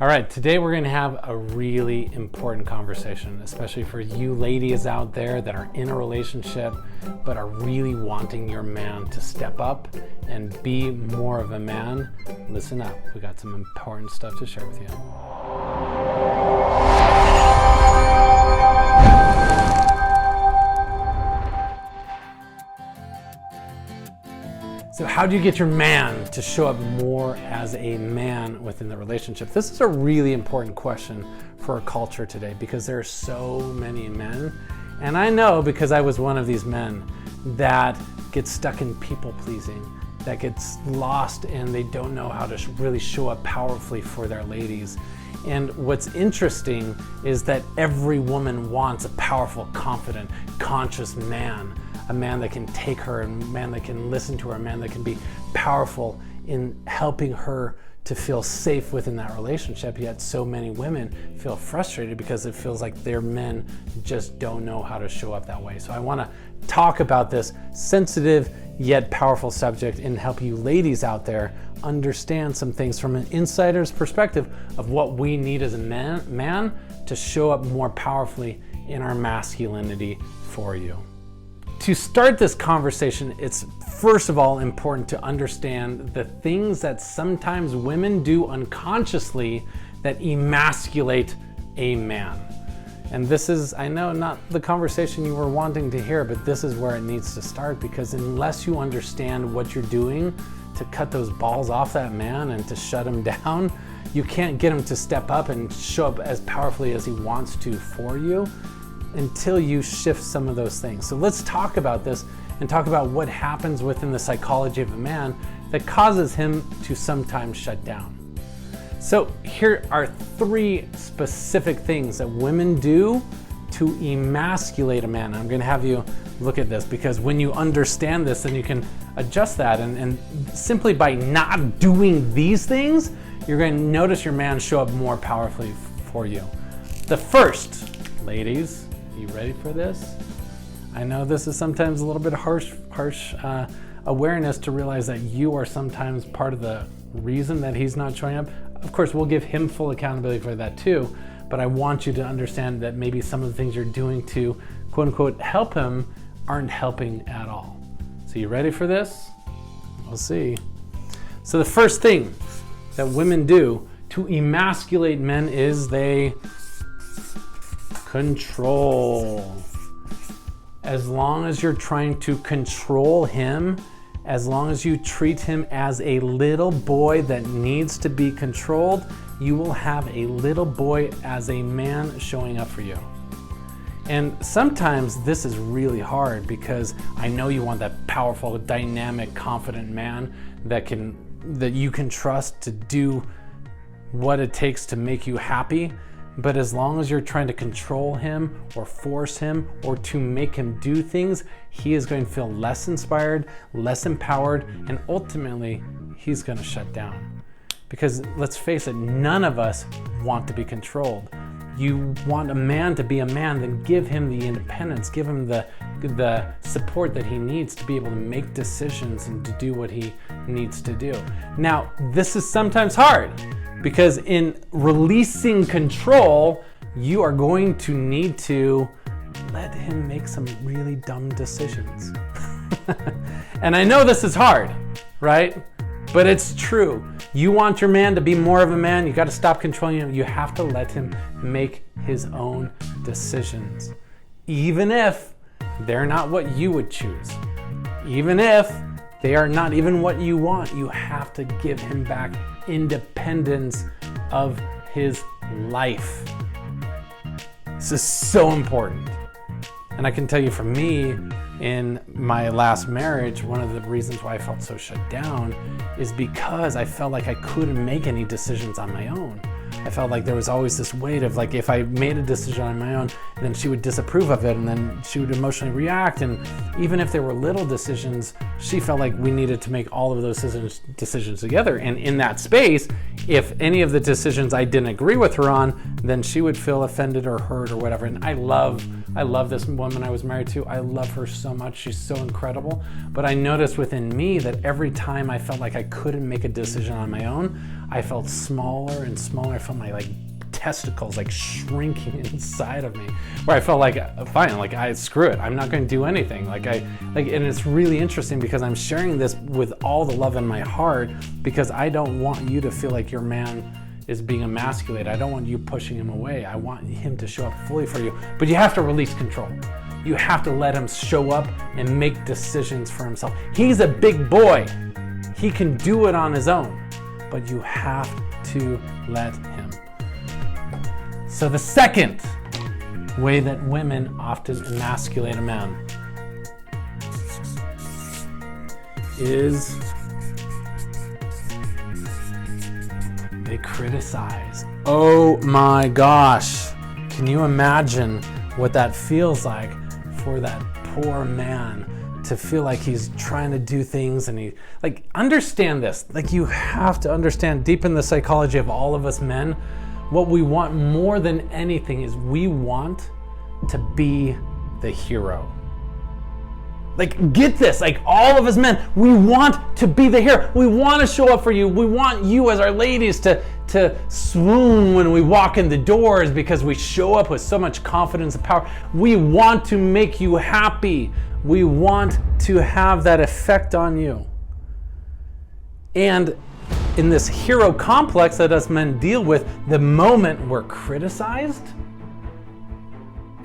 All right, today we're going to have a really important conversation, especially for you ladies out there that are in a relationship but are really wanting your man to step up and be more of a man. Listen up, we got some important stuff to share with you. So how do you get your man to show up more as a man within the relationship? This is a really important question for our culture today because there are so many men. And I know because I was one of these men that gets stuck in people pleasing, that gets lost and they don't know how to really show up powerfully for their ladies. And what's interesting is that every woman wants a powerful, confident, conscious man. A man that can take her, a man that can listen to her, a man that can be powerful in helping her to feel safe within that relationship. Yet so many women feel frustrated because it feels like their men just don't know how to show up that way. So I want to talk about this sensitive yet powerful subject and help you ladies out there understand some things from an insider's perspective of what we need as a man to show up more powerfully in our masculinity for you. To start this conversation, it's first of all important to understand the things that sometimes women do unconsciously that emasculate a man. And this is, I know, not the conversation you were wanting to hear, but this is where it needs to start, because unless you understand what you're doing to cut those balls off that man and to shut him down, you can't get him to step up and show up as powerfully as he wants to for you until you shift some of those things. So let's talk about this and talk about what happens within the psychology of a man that causes him to sometimes shut down. So here are 3 specific things that women do to emasculate a man. I'm going to have you look at this, because when you understand this, then you can adjust that. And simply by not doing these things, you're going to notice your man show up more powerfully for you. The first, ladies, you ready for this? I know this is sometimes a little bit harsh awareness to realize that you are sometimes part of the reason that he's not showing up. Of course, we'll give him full accountability for that too, but I want you to understand that maybe some of the things you're doing to quote unquote help him aren't helping at all. So you ready for this? We'll see. So the first thing that women do to emasculate men is they control. As long as you're trying to control him, as long as you treat him as a little boy that needs to be controlled, you will have a little boy as a man showing up for you. And sometimes this is really hard because I know you want that powerful, dynamic, confident man that you can trust to do what it takes to make you happy. But as long as you're trying to control him or force him or to make him do things, he is going to feel less inspired, less empowered, and ultimately he's going to shut down. Because let's face it, none of us want to be controlled. You want a man to be a man, then give him the independence, give him the support that he needs to be able to make decisions and to do what he needs to do. Now, this is sometimes hard, because in releasing control, you are going to need to let him make some really dumb decisions. And I know this is hard, right? But it's true. You want your man to be more of a man, you got to stop controlling him. You have to let him make his own decisions. Even if they're not what you would choose. Even if they are not even what you want, you have to give him back independence of his life. This is so important. And I can tell you, for me, in my last marriage, one of the reasons why I felt so shut down is because I felt like I couldn't make any decisions on my own. I felt like there was always this weight of, like, if I made a decision on my own, then she would disapprove of it, and then she would emotionally react. And even if there were little decisions, she felt like we needed to make all of those decisions together. And in that space, if any of the decisions I didn't agree with her on, then she would feel offended or hurt or whatever. And I love this woman I was married to. I love her so much. She's so incredible. But I noticed within me that every time I felt like I couldn't make a decision on my own, I felt smaller and smaller. I I felt my like testicles like shrinking inside of me, where I felt like, fine, like screw it, I'm not going to do anything. And it's really interesting because I'm sharing this with all the love in my heart, because I don't want you to feel like your man is being emasculated. I don't want you pushing him away. I want him to show up fully for you, but you have to release control. You have to let him show up and make decisions for himself. He's a big boy. He can do it on his own, but you have to let him. So the second way that women often emasculate a man is they criticize. Oh my gosh. Can you imagine what that feels like for that poor man to feel like he's trying to do things and understand this. Like, you have to understand deep in the psychology of all of us men, what we want more than anything is we want to be the hero. Like, get this, like all of us men, we want to be the hero. We want to show up for you. We want you as our ladies to swoon when we walk in the doors because we show up with so much confidence and power. We want to make you happy. We want to have that effect on you. And in this hero complex that us men deal with, the moment we're criticized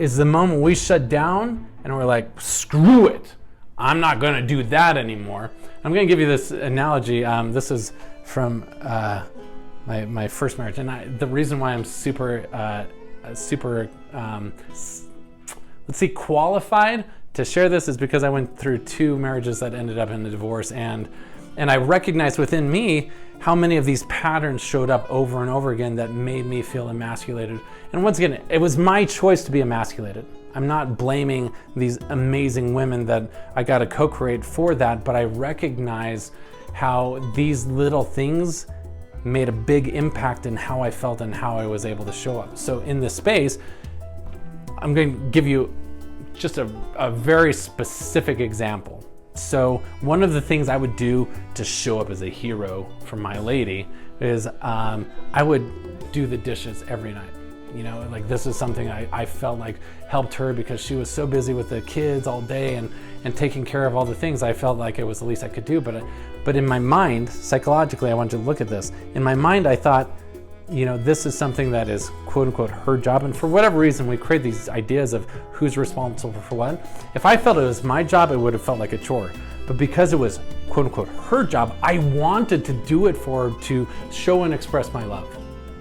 is the moment we shut down and we're like, screw it. I'm not going to do that anymore. I'm going to give you this analogy. This is from my first marriage. And the reason why I'm super qualified to share this is because I went through 2 marriages that ended up in a divorce. And I recognized within me how many of these patterns showed up over and over again that made me feel emasculated. And once again, it was my choice to be emasculated. I'm not blaming these amazing women that I got to co-create for that, but I recognize how these little things made a big impact in how I felt and how I was able to show up. So in this space, I'm going to give you just a very specific example. So one of the things I would do to show up as a hero for my lady is I would do the dishes every night. You know, like this is something I felt like helped her because she was so busy with the kids all day and taking care of all the things. I felt like it was the least I could do. But in my mind, psychologically, I wanted to look at this. In my mind, I thought, you know, this is something that is quote unquote her job. And for whatever reason, we create these ideas of who's responsible for what. If I felt it was my job, it would have felt like a chore. But because it was quote unquote her job, I wanted to do it for her to show and express my love.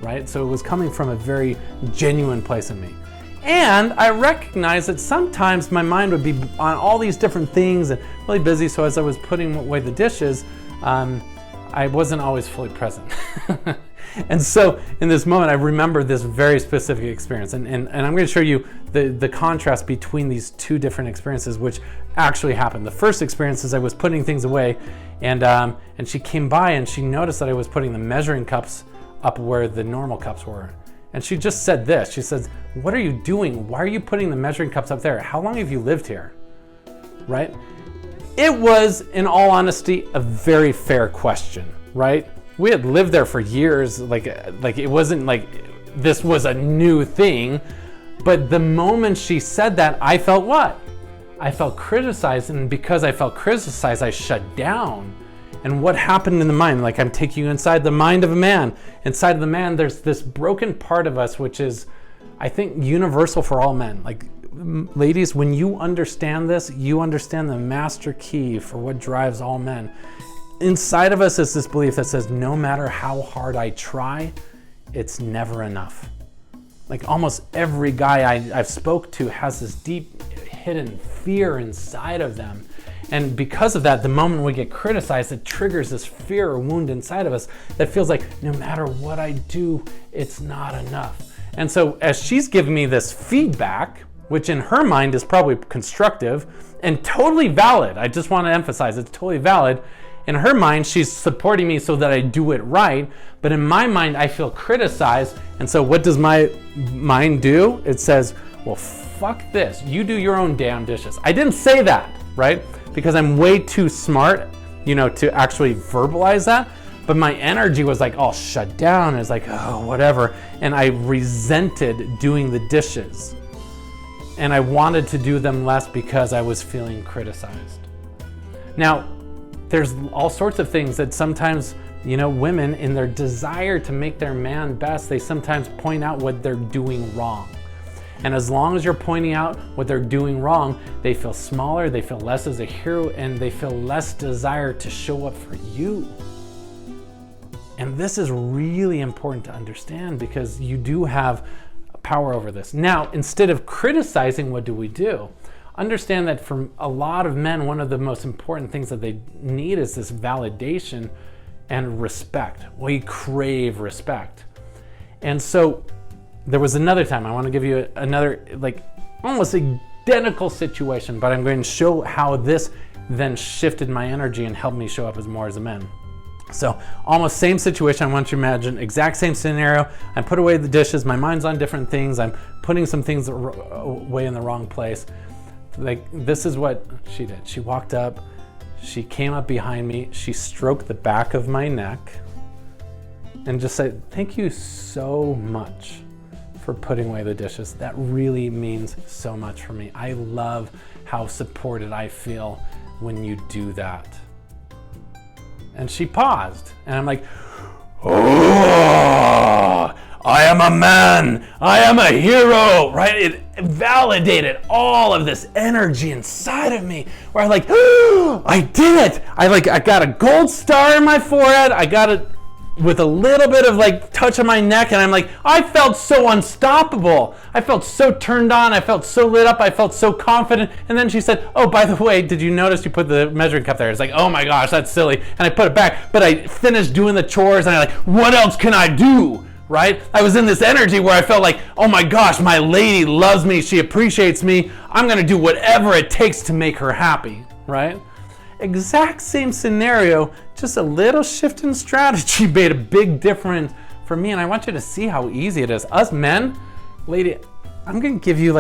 Right? So it was coming from a very genuine place in me. And I recognized that sometimes my mind would be on all these different things and really busy. So as I was putting away the dishes, I wasn't always fully present. And so in this moment, I remember this very specific experience. And I'm going to show you the contrast between these 2 different experiences, which actually happened. The first experience is I was putting things away and she came by and she noticed that I was putting the measuring cups up where the normal cups were. And she just said this. She says, "What are you doing? Why are you putting the measuring cups up there? How long have you lived here?" Right? It was, in all honesty, a very fair question, right? We had lived there for years. Like it wasn't like this was a new thing. But the moment she said that, I felt what? I felt criticized. And because I felt criticized, I shut down. And what happened in the mind? Like, I'm taking you inside the mind of a man. Inside of the man, there's this broken part of us, which is, I think, universal for all men. Like, ladies, when you understand this, you understand the master key for what drives all men. Inside of us is this belief that says, no matter how hard I try, it's never enough. Like, almost every guy I've spoke to has this deep hidden fear inside of them. And because of that, the moment we get criticized, it triggers this fear or wound inside of us that feels like no matter what I do, it's not enough. And so as she's giving me this feedback, which in her mind is probably constructive and totally valid, I just want to emphasize it's totally valid. In her mind, she's supporting me so that I do it right. But in my mind, I feel criticized. And so what does my mind do? It says, well, fuck this. You do your own damn dishes. I didn't say that, right? Because I'm way too smart, you know, to actually verbalize that. but my energy was like all shut down. It's like, oh, whatever. And I resented doing the dishes. And I wanted to do them less because I was feeling criticized. Now, there's all sorts of things that sometimes, women, in their desire to make their man best, they sometimes point out what they're doing wrong. And as long as you're pointing out what they're doing wrong, they feel smaller, they feel less as a hero, and they feel less desire to show up for you. And this is really important to understand because you do have power over this. Now, instead of criticizing, what do? Understand that for a lot of men, one of the most important things that they need is this validation and respect. We crave respect. And so there was another time, I want to give you another, almost identical situation, but I'm going to show how this then shifted my energy and helped me show up as more as a man. So almost same situation. I want you to imagine exact same scenario. I put away the dishes. My mind's on different things. I'm putting some things away in the wrong place. This is what she did. She walked up. She came up behind me. She stroked the back of my neck and just said, "Thank you so much for putting away the dishes. That really means so much for me. I love how supported I feel when you do that." And she paused, and I'm like, oh, I am a man, I am a hero, right? It validated all of this energy inside of me, where I'm like, oh, I did it. I got a gold star in my forehead, I got it with a little bit of touch on my neck, and I'm like, I felt so unstoppable. I felt so turned on. I felt so lit up. I felt so confident. And then she said, "Oh, by the way, did you notice you put the measuring cup there?" It's like, oh my gosh, that's silly. And I put it back, but I finished doing the chores, and I'm like, what else can I do? Right? I was in this energy where I felt like, oh my gosh, my lady loves me. She appreciates me. I'm going to do whatever it takes to make her happy, right? Exact same scenario, just a little shift in strategy made a big difference for me. And I want you to see how easy it is. Us men, lady, I'm going to give you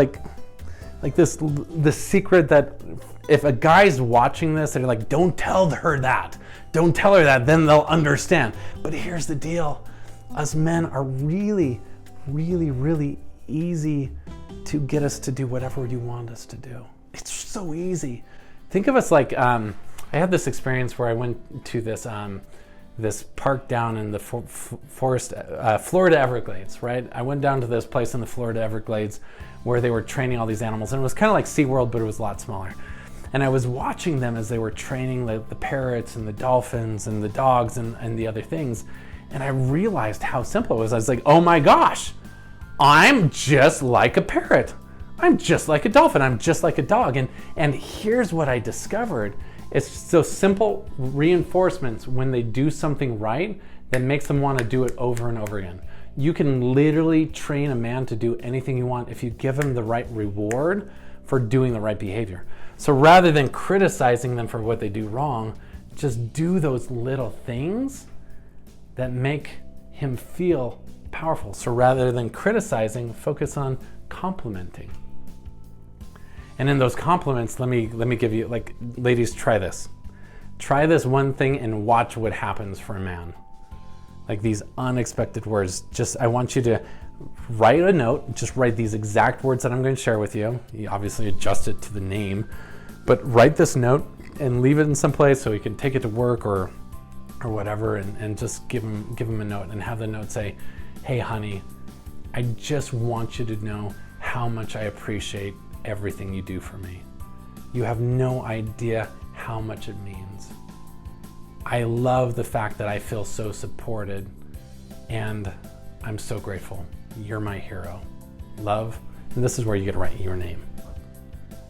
the secret that if a guy's watching this, they're like, don't tell her that. Don't tell her that, then they'll understand. But here's the deal. Us men are really, really, really easy to get us to do whatever you want us to do. It's so easy. Think of us like, I had this experience where I went to this park down in the forest, Florida Everglades, right? I went down to this place in the Florida Everglades where they were training all these animals, and it was kind of like SeaWorld, but it was a lot smaller. And I was watching them as they were training the parrots and the dolphins and the dogs and the other things, and I realized how simple it was. I was like, oh my gosh, I'm just like a parrot. I'm just like a dolphin. I'm just like a dog. And here's what I discovered. It's those simple reinforcements when they do something right that makes them want to do it over and over again. You can literally train a man to do anything you want if you give him the right reward for doing the right behavior. So rather than criticizing them for what they do wrong, just do those little things that make him feel powerful. So rather than criticizing, focus on complimenting. And in those compliments, let me give you, ladies, try this. Try this one thing and watch what happens for a man. These unexpected words. I want you to write a note, just write these exact words that I'm going to share with you. You obviously adjust it to the name, but write this note and leave it in some place so you can take it to work or whatever, and just give him a note and have the note say, "Hey honey, I just want you to know how much I appreciate everything you do for me. You have no idea how much it means. I love the fact that I feel so supported, and I'm so grateful. You're my hero. Love." And this is where you get to write your name.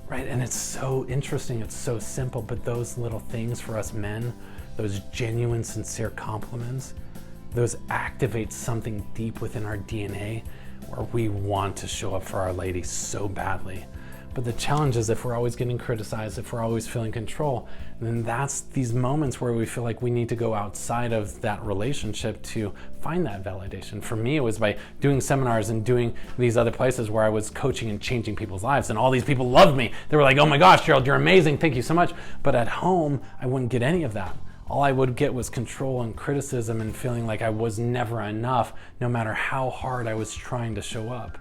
Right? And it's so interesting, it's so simple, but those little things for us men, those genuine, sincere compliments, those activate something deep within our DNA where we want to show up for our ladies so badly. But the challenge is if we're always getting criticized, if we're always feeling control, then that's these moments where we feel like we need to go outside of that relationship to find that validation. For me, it was by doing seminars and doing these other places where I was coaching and changing people's lives, and all these people loved me. They were like, "Oh my gosh, Gerald, you're amazing. Thank you so much." But at home, I wouldn't get any of that. all I would get was control and criticism and feeling like I was never enough, no matter how hard I was trying to show up.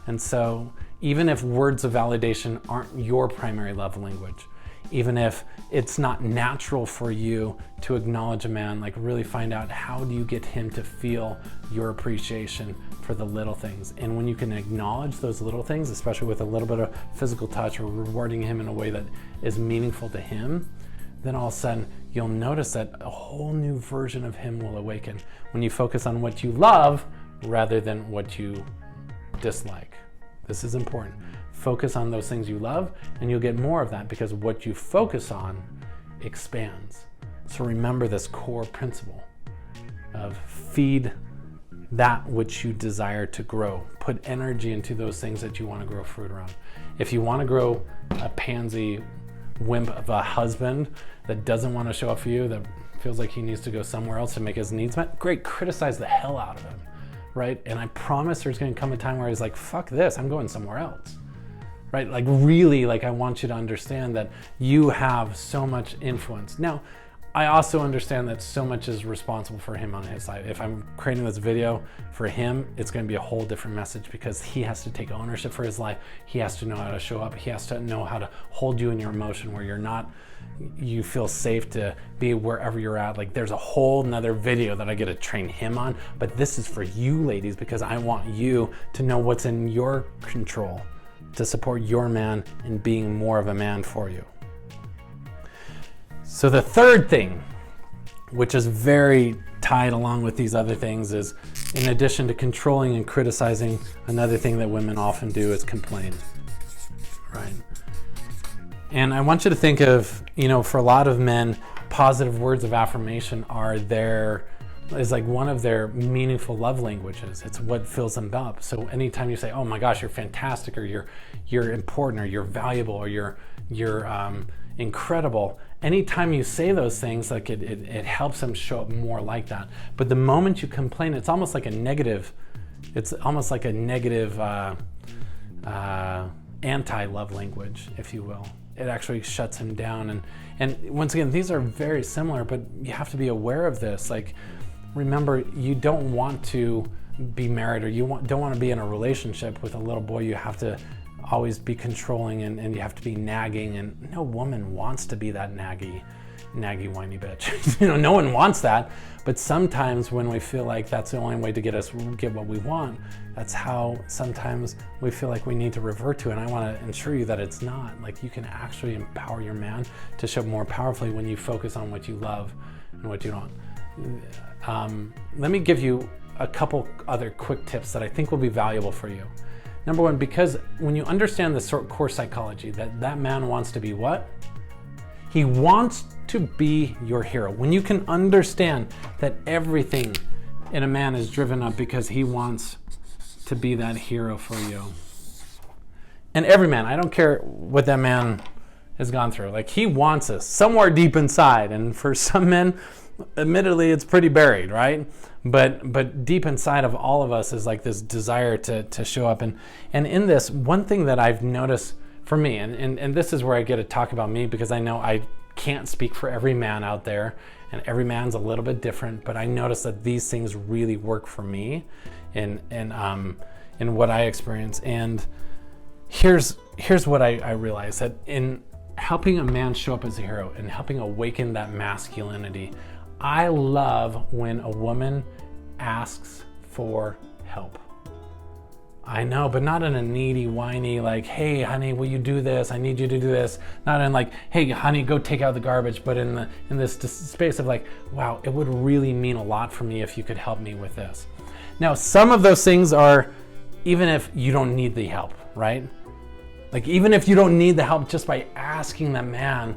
And so even if words of validation aren't your primary love language, even if it's not natural for you to acknowledge a man, like really find out how do you get him to feel your appreciation for the little things. And when you can acknowledge those little things, especially with a little bit of physical touch or rewarding him in a way that is meaningful to him, then all of a sudden you'll notice that a whole new version of him will awaken when you focus on what you love rather than what you dislike. This is important. Focus on those things you love and you'll get more of that, because what you focus on expands. So remember this core principle of feed that which you desire to grow. Put energy into those things that you want to grow fruit around. If you want to grow a pansy wimp of a husband that doesn't want to show up for you, that feels like he needs to go somewhere else to make his needs met, great, criticize the hell out of him, right? And I promise there's going to come a time where he's like, fuck this, I'm going somewhere else. Right? Like really, like I want you to understand that you have so much influence. Now, I also understand that so much is responsible for him on his side. If I'm creating this video for him, it's going to be a whole different message, because he has to take ownership for his life. He has to know how to show up. He has to know how to hold you in your emotion where you feel safe to be wherever you're at. Like there's a whole nother video that I get to train him on, but this is for you ladies, because I want you to know what's in your control to support your man in being more of a man for you. So the third thing, which is very tied along with these other things, is in addition to controlling and criticizing, another thing that women often do is complain, right? And I want you to think of, for a lot of men, positive words of affirmation is like one of their meaningful love languages. It's what fills them up. So anytime you say, oh my gosh, you're fantastic, or you're important, or you're valuable, or you're incredible, anytime you say those things, like it helps them show up more like that. But the moment you complain, it's almost like a negative anti-love language, if you will. It actually shuts him down. And once again, these are very similar, but you have to be aware of this. Like, remember, you don't want to be married, or don't want to be in a relationship with a little boy. You have to always be controlling, and you have to be nagging, and no woman wants to be that naggy whiny bitch. No one wants that, but sometimes when we feel like that's the only way to get what we want, that's how sometimes we feel like we need to revert to. And I want to assure you that it's not. Like, you can actually empower your man to show up more powerfully when you focus on what you love and what you don't. Let me give you a couple other quick tips that I think will be valuable for you. Number one, because when you understand the core psychology, that man wants to be what? He wants to be your hero. When you can understand that everything in a man is driven up because he wants to be that hero for you. And every man, I don't care what that man has gone through, like he wants this somewhere deep inside. And for some men, admittedly, it's pretty buried, right? But deep inside of all of us is like this desire to show up. And in this, one thing that I've noticed for me, and this is where I get to talk about me, because I know I can't speak for every man out there, and every man's a little bit different, but I notice that these things really work for me in what I experience. And here's what I realized, that in helping a man show up as a hero and helping awaken that masculinity, I love when a woman asks for help. I know, but not in a needy, whiny, like, hey, honey, will you do this? I need you to do this. Not in like, hey, honey, go take out the garbage, but in this space of like, wow, it would really mean a lot for me if you could help me with this. Now, some of those things are, even if you don't need the help, right? Like, even if you don't need the help, just by asking that man,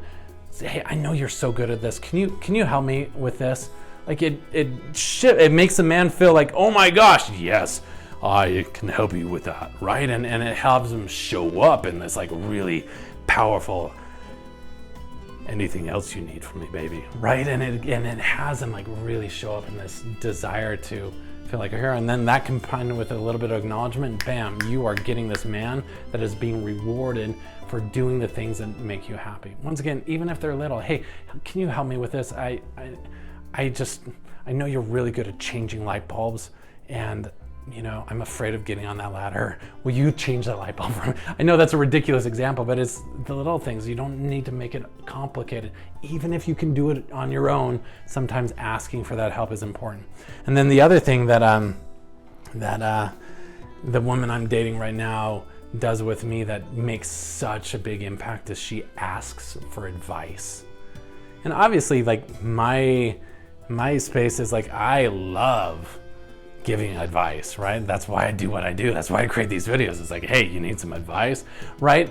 say, hey, I know you're so good at this. Can you help me with this? Like, it makes the man feel like, oh my gosh, yes, I can help you with that, right? And it helps him show up in this like really powerful, anything else you need from me, baby, right? And it has him like really show up in this desire to feel like a hero. And then that combined with a little bit of acknowledgement, bam, you are getting this man that is being rewarded for doing the things that make you happy. Once again, even if they're little, hey, can you help me with this? I know you're really good at changing light bulbs, and I'm afraid of getting on that ladder. Will you change that light bulb for me? I know that's a ridiculous example, but it's the little things. You don't need to make it complicated. Even if you can do it on your own, sometimes asking for that help is important. And then the other thing that the woman I'm dating right now does with me that makes such a big impact is she asks for advice. And obviously, like my space is like, I love giving advice, right? That's why I do what I do. That's why I create these videos. It's like, hey, you need some advice, right?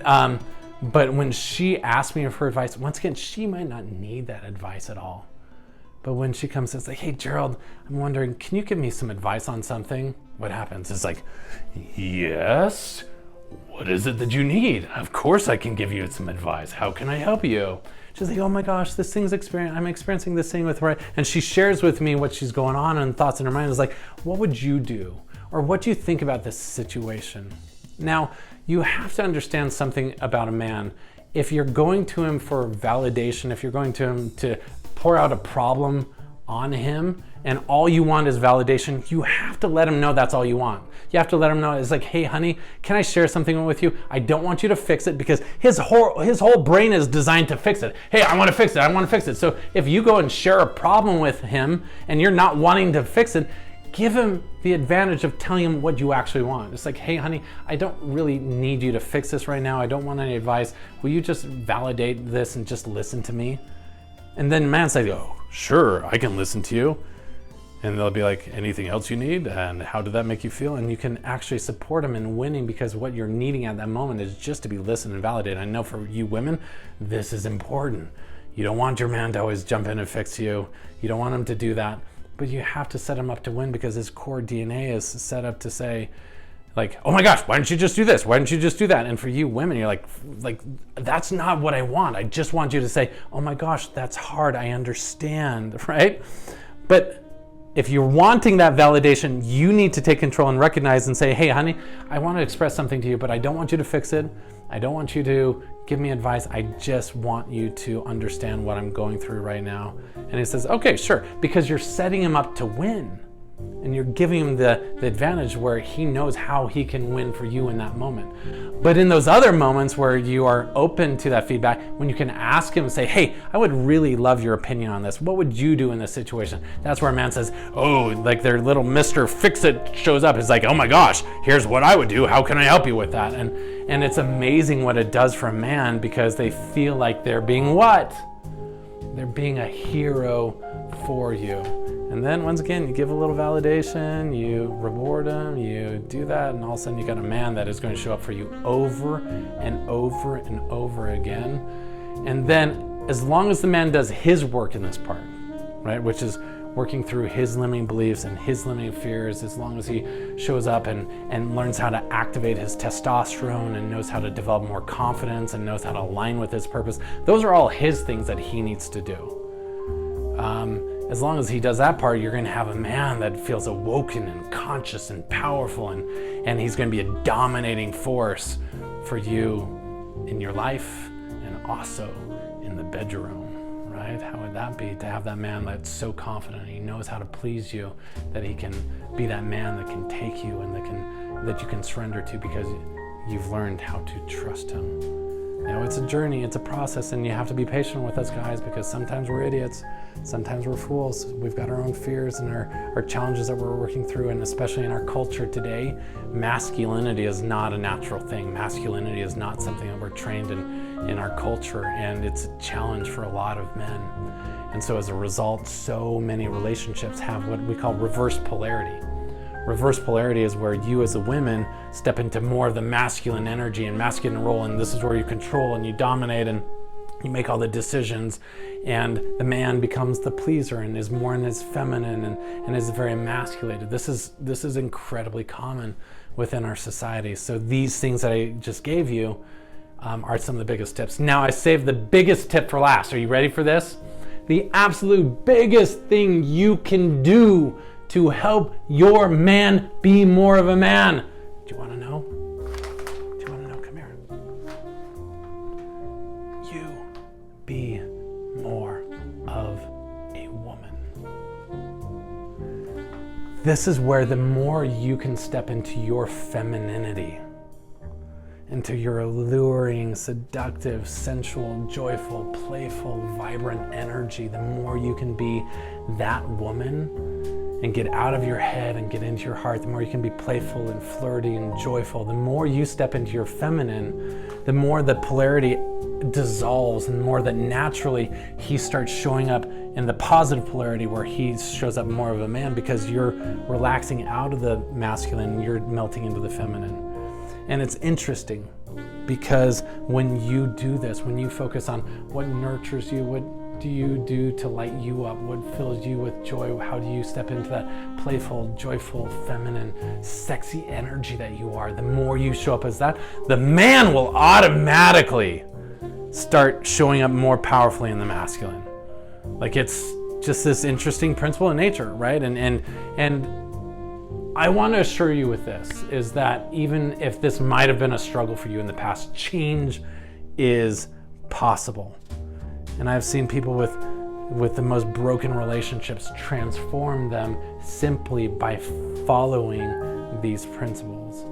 But when she asks me for advice, once again, she might not need that advice at all. But when she comes and says like, hey, Gerald, I'm wondering, can you give me some advice on something? What happens? It's like, yes, what is it that you need? Of course I can give you some advice. How can I help you? She's like, oh my gosh, I'm experiencing this thing with her. And she shares with me what she's going on and thoughts in her mind is like, what would you do? Or what do you think about this situation? Now, you have to understand something about a man. If you're going to him for validation, if you're going to him to pour out a problem on him and all you want is validation, you have to let him know that's all you want. You have to let him know it's like, hey honey, can I share something with you? I don't want you to fix it, because his whole brain is designed to fix it. Hey, I want to fix it. So if you go and share a problem with him and you're not wanting to fix it, give him the advantage of telling him what you actually want. It's like, hey honey, I don't really need you to fix this right now. I don't want any advice. Will you just validate this and just listen to me? And then man says, oh, sure, I can listen to you. And they'll be like, anything else you need? And how did that make you feel? And you can actually support them in winning, because what you're needing at that moment is just to be listened and validated. I know for you women, this is important. You don't want your man to always jump in and fix you. You don't want him to do that, but you have to set him up to win, because his core DNA is set up to say, like, oh my gosh, why don't you just do this? Why don't you just do that? And for you women, you're like, that's not what I want. I just want you to say, oh my gosh, that's hard. I understand, right? But if you're wanting that validation, you need to take control and recognize and say, hey, honey, I want to express something to you, but I don't want you to fix it. I don't want you to give me advice. I just want you to understand what I'm going through right now. And he says, okay, sure, because you're setting him up to win. And you're giving him the advantage where he knows how he can win for you in that moment. But in those other moments where you are open to that feedback, when you can ask him and say, hey, I would really love your opinion on this. What would you do in this situation? That's where a man says, oh, like their little Mr. Fix-It shows up. It's like, oh my gosh, here's what I would do. How can I help you with that? And it's amazing what it does for a man, because they feel like they're being what? They're being a hero for you. And then once again, you give a little validation, you reward them, you do that, and all of a sudden you got a man that is going to show up for you over and over and over again. And then as long as the man does his work in this part, right, which is working through his limiting beliefs and his limiting fears, as long as he shows up and learns how to activate his testosterone and knows how to develop more confidence and knows how to align with his purpose, those are all his things that he needs to do. As long as he does that part, you're going to have a man that feels awoken and conscious and powerful, and he's going to be a dominating force for you in your life and also in the bedroom, right? How would that be to have that man that's so confident, he knows how to please you, that he can be that man that can take you and that you can surrender to, because you've learned how to trust him. You know, it's a journey, it's a process, and you have to be patient with us guys, because sometimes we're idiots, sometimes we're fools. We've got our own fears and our challenges that we're working through, and especially in our culture today, masculinity is not a natural thing. Masculinity is not something that we're trained in our culture, and it's a challenge for a lot of men. And so as a result, so many relationships have what we call reverse polarity. Reverse polarity is where you as a woman step into more of the masculine energy and masculine role, and this is where you control and you dominate and you make all the decisions, and the man becomes the pleaser and is more in his feminine and is very emasculated. This is incredibly common within our society. So these things that I just gave you are some of the biggest tips. Now I saved the biggest tip for last. Are you ready for this? The absolute biggest thing you can do to help your man be more of a man. Do you want to know? Do you want to know? Come here. You be more of a woman. This is where the more you can step into your femininity, into your alluring, seductive, sensual, joyful, playful, vibrant energy, the more you can be that woman and get out of your head and get into your heart, the more you can be playful and flirty and joyful, the more you step into your feminine, the more the polarity dissolves and the more that naturally he starts showing up in the positive polarity where he shows up more of a man because you're relaxing out of the masculine, you're melting into the feminine. And it's interesting because when you do this, when you focus on what nurtures you, what do you do to light you up, what fills you with joy, how do you step into that playful, joyful, feminine, sexy energy that you are, the more you show up as that, the man will automatically start showing up more powerfully in the masculine. Like it's just this interesting principle in nature, right? And I want to assure you with this is that even if this might have been a struggle for you in the past, change is possible. And I've seen people with the most broken relationships transform them simply by following these principles.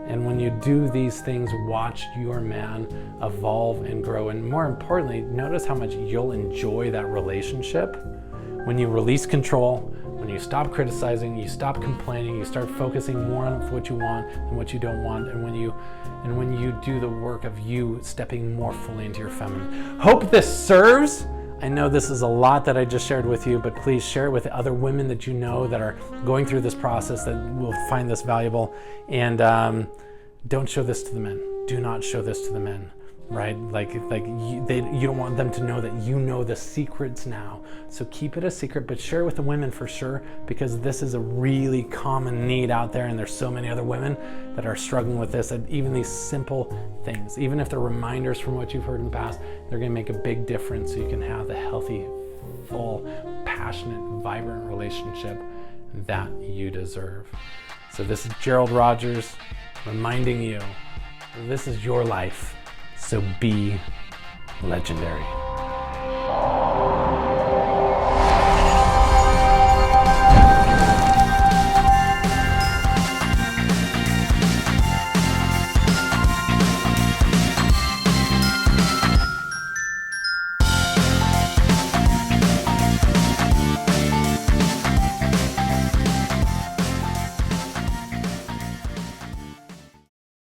And when you do these things, watch your man evolve and grow. And more importantly, notice how much you'll enjoy that relationship when you release control, when you stop criticizing, you stop complaining, you start focusing more on what you want and what you don't want, and when you do the work of you stepping more fully into your feminine. Hope this serves. I know this is a lot that I just shared with you, but please share it with other women that you know that are going through this process that will find this valuable. And don't show this to the men. Do not show this to the men. Right? Like you don't want them to know that you know the secrets now. So keep it a secret, but share it with the women for sure, because this is a really common need out there, and there's so many other women that are struggling with this. And even these simple things, even if they're reminders from what you've heard in the past, they're going to make a big difference so you can have the healthy, full, passionate, vibrant relationship that you deserve. So this is Gerald Rogers reminding you, this is your life. So be legendary.